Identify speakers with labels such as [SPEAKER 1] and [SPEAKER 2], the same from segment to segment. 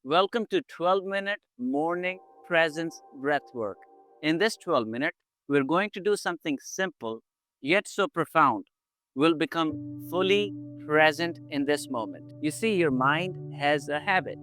[SPEAKER 1] Welcome to 12-minute morning presence breathwork. In this 12-minute, we're going to do something simple yet so profound. We'll become fully present in this moment. You see, your mind has a habit.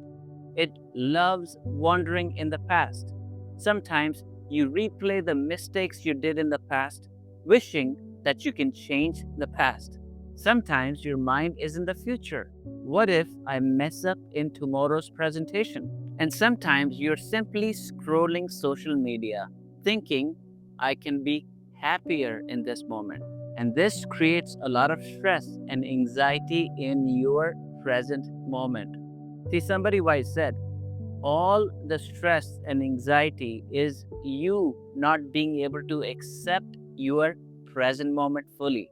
[SPEAKER 1] It loves wandering in the past. Sometimes you replay the mistakes you did in the past, wishing that you can change the past. Sometimes your mind is in the future. What if I mess up in tomorrow's presentation? And sometimes you're simply scrolling social media, thinking, I can be happier in this moment. And this creates a lot of stress and anxiety in your present moment. See, somebody wise said, all the stress and anxiety is you not being able to accept your present moment fully,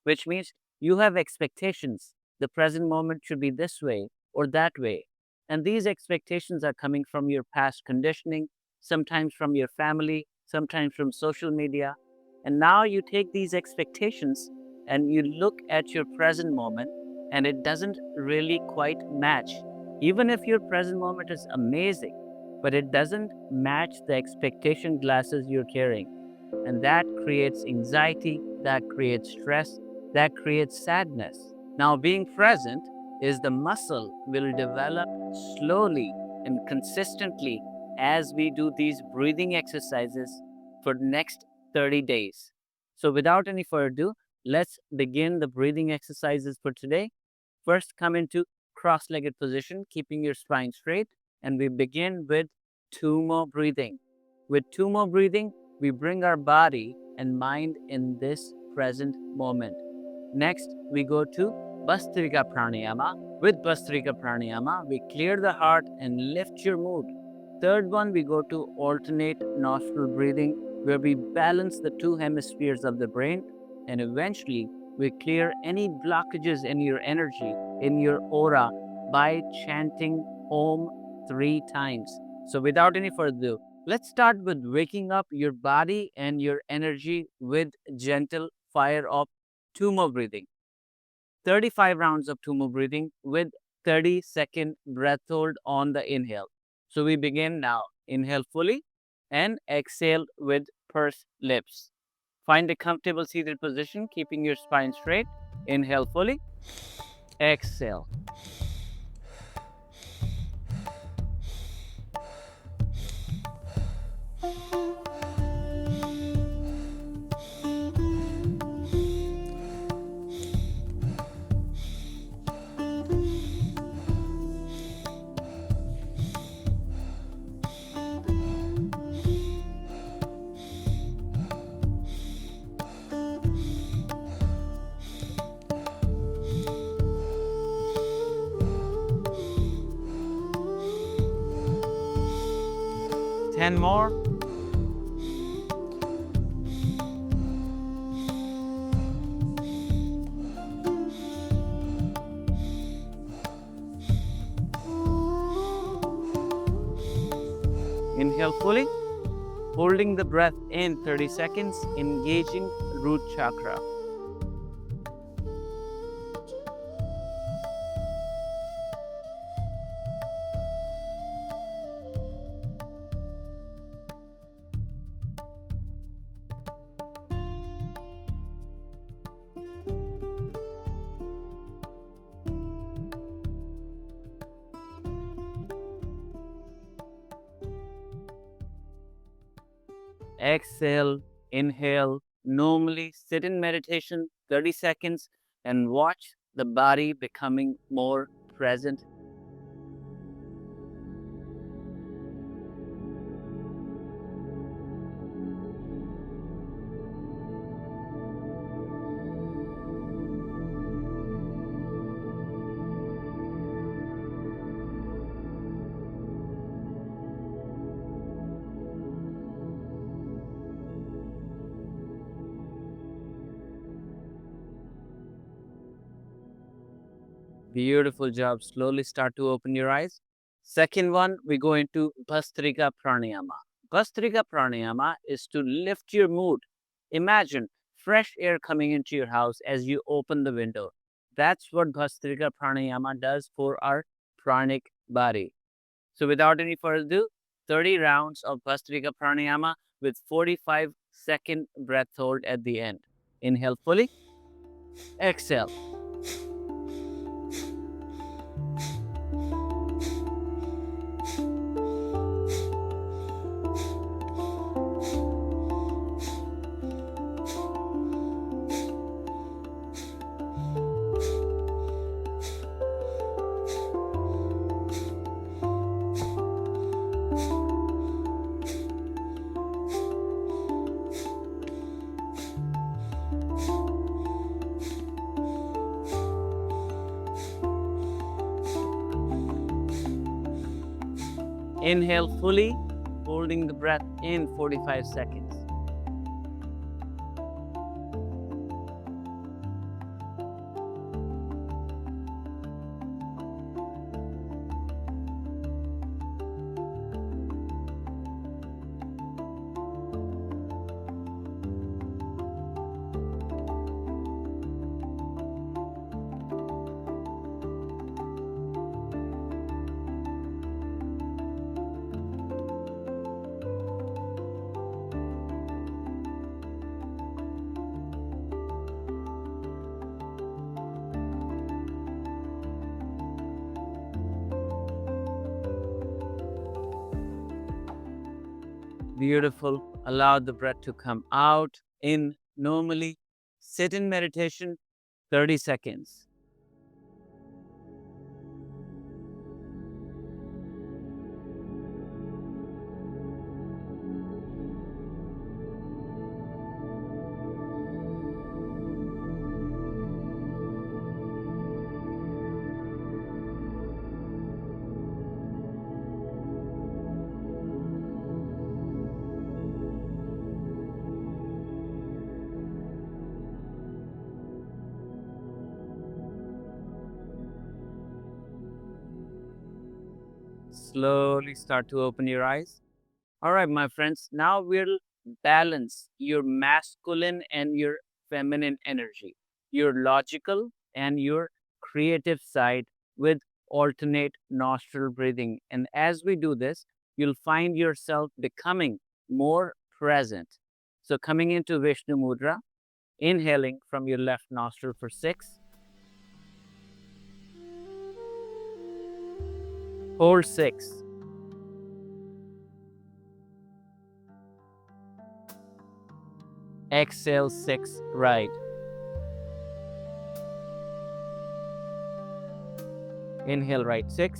[SPEAKER 1] which means you have expectations. The present moment should be this way or that way. And these expectations are coming from your past conditioning, sometimes from your family, sometimes from social media. And now you take these expectations and you look at your present moment, and it doesn't really quite match. Even if your present moment is amazing, but it doesn't match the expectation glasses you're carrying. And that creates anxiety, that creates stress, that creates sadness. Now, being present is the muscle will develop slowly and consistently as we do these breathing exercises for the next 30 days. So, without any further ado, let's begin the breathing exercises for today. First, come into cross-legged position, keeping your spine straight, and we begin with Tummo breathing. With Tummo breathing, we bring our body and mind in this present moment. Next, we go to Bhastrika Pranayama. With Bhastrika Pranayama, we clear the heart and lift your mood. Third one, we go to alternate nostril breathing, where we balance the two hemispheres of the brain, and eventually we clear any blockages in your energy, in your aura, by chanting Om 3 times. So without any further ado, let's start with waking up your body and your energy with gentle fire of Tummo breathing. 35 rounds of Tummo breathing with 30-second breath hold on the inhale. So we begin now. Inhale fully and exhale with pursed lips. Find a comfortable seated position, keeping your spine straight. Inhale fully, exhale. Ten more. Inhale fully, holding the breath in 30 seconds, engaging root chakra. Exhale, inhale. Normally sit in meditation 30 seconds and watch the body becoming more present. Beautiful job. Slowly start to open your eyes. Second one, we go into Bhastrika Pranayama. Bhastrika Pranayama is to lift your mood. Imagine fresh air coming into your house as you open the window. That's what Bhastrika Pranayama does for our pranic body. So without any further ado, 30 rounds of Bhastrika Pranayama with 45-second breath hold at the end. Inhale fully, exhale. Inhale fully, holding the breath in 45 seconds. Beautiful. Allow the breath to come out in normally. Sit in meditation 30 seconds. Slowly start to open your eyes. All right, my friends, now we'll balance your masculine and your feminine energy, your logical and your creative side with alternate nostril breathing. And as we do this, you'll find yourself becoming more present. So coming into Vishnu Mudra, inhaling from your left nostril for 6, hold 6. Exhale 6, right. Inhale right 6.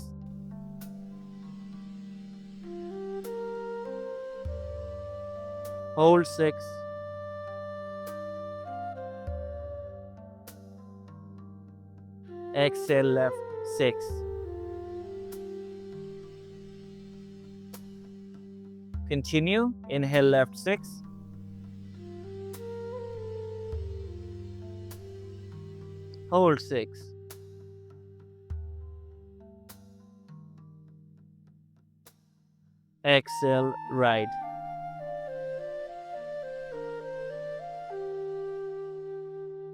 [SPEAKER 1] Hold 6. Exhale left 6. Continue. Inhale left 6. Hold 6. Exhale right.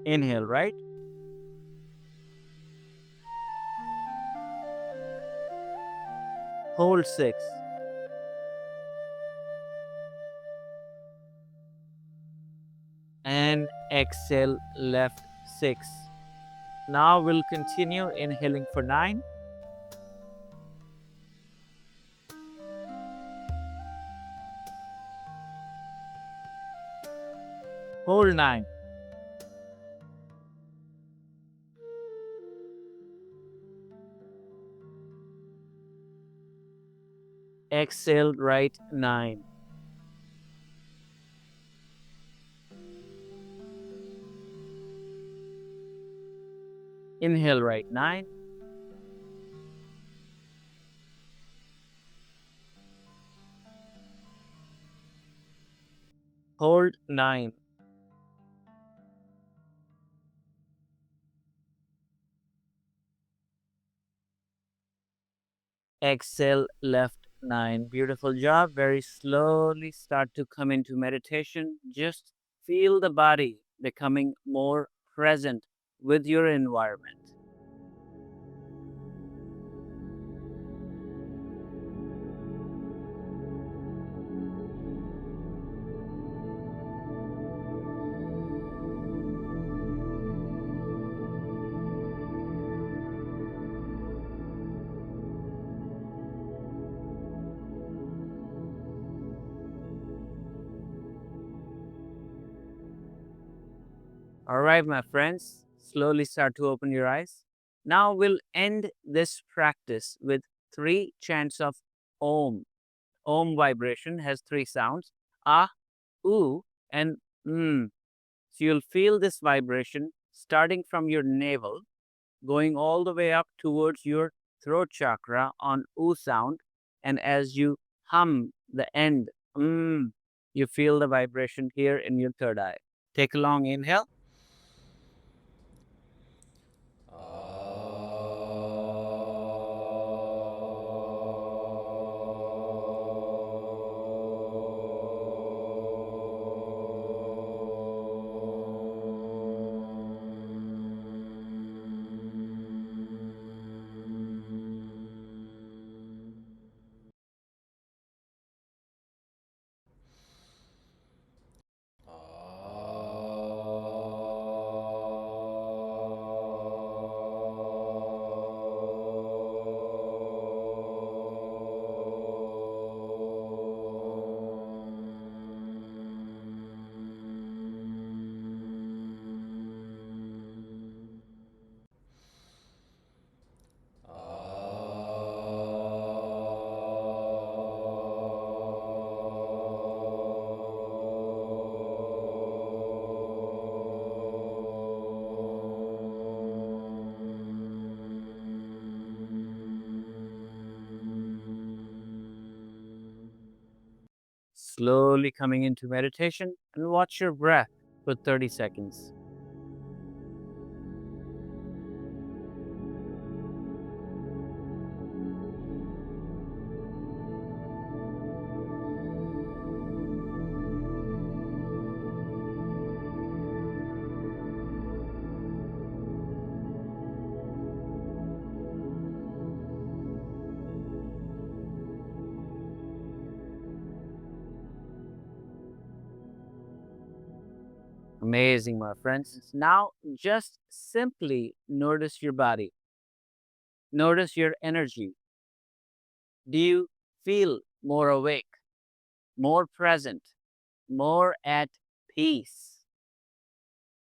[SPEAKER 1] Inhale right. Hold 6. And exhale left 6. Now we'll continue inhaling for 9. Hold 9. Exhale right 9. Inhale right 9. Hold 9. Exhale left 9. Beautiful job. Very slowly start to come into meditation. Just feel the body becoming more present with your environment. All right, my friends, slowly start to open your eyes. Now we'll end this practice with 3 chants of Om. Om vibration has 3 sounds, Ah, U, and Mm. So you'll feel this vibration starting from your navel, going all the way up towards your throat chakra on U sound. And as you hum the end, you feel the vibration here in your third eye. Take a long inhale. Slowly coming into meditation, and watch your breath for 30 seconds. Amazing, my friends. Now, just simply notice your body. Notice your energy. Do you feel more awake, more present, more at peace?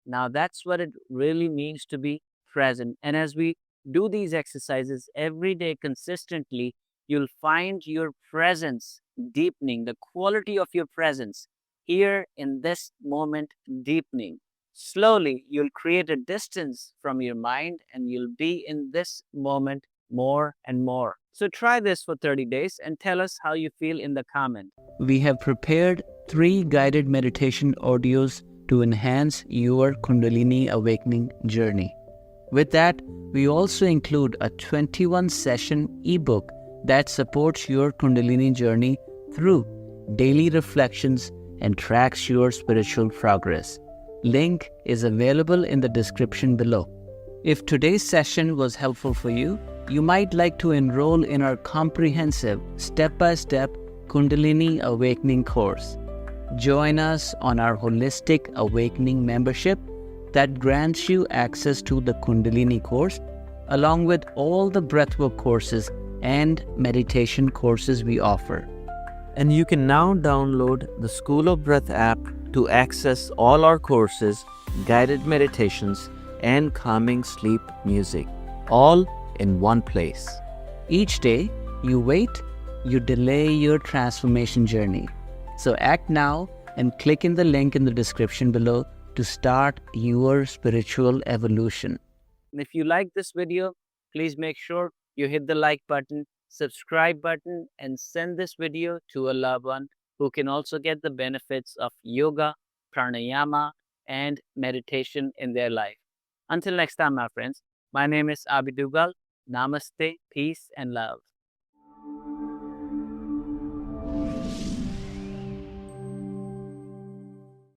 [SPEAKER 1] Now, that's what it really means to be present. And as we do these exercises every day consistently, you'll find your presence deepening, the quality of your presence here in this moment deepening. Slowly, you'll create a distance from your mind and you'll be in this moment more and more. So try this for 30 days and tell us how you feel in the comment. We have prepared 3 guided meditation audios to enhance your Kundalini awakening journey. With that, we also include a 21-session ebook that supports your Kundalini journey through daily reflections and tracks your spiritual progress. Link is available in the description below. If today's session was helpful for you, you might like to enroll in our comprehensive step-by-step Kundalini Awakening course. Join us on our Holistic Awakening membership that grants you access to the Kundalini course, along with all the breathwork courses and meditation courses we offer. And you can now download the School of Breath app to access all our courses, guided meditations, and calming sleep music, all in one place. Each day, you wait, you delay your transformation journey. So act now and click in the link in the description below to start your spiritual evolution. And if you like this video, please make sure you hit the like button, subscribe button, and send this video to a loved one who can also get the benefits of yoga, pranayama, and meditation in their life. Until next time, my friends, my name is Abidugal. Namaste, peace, and love.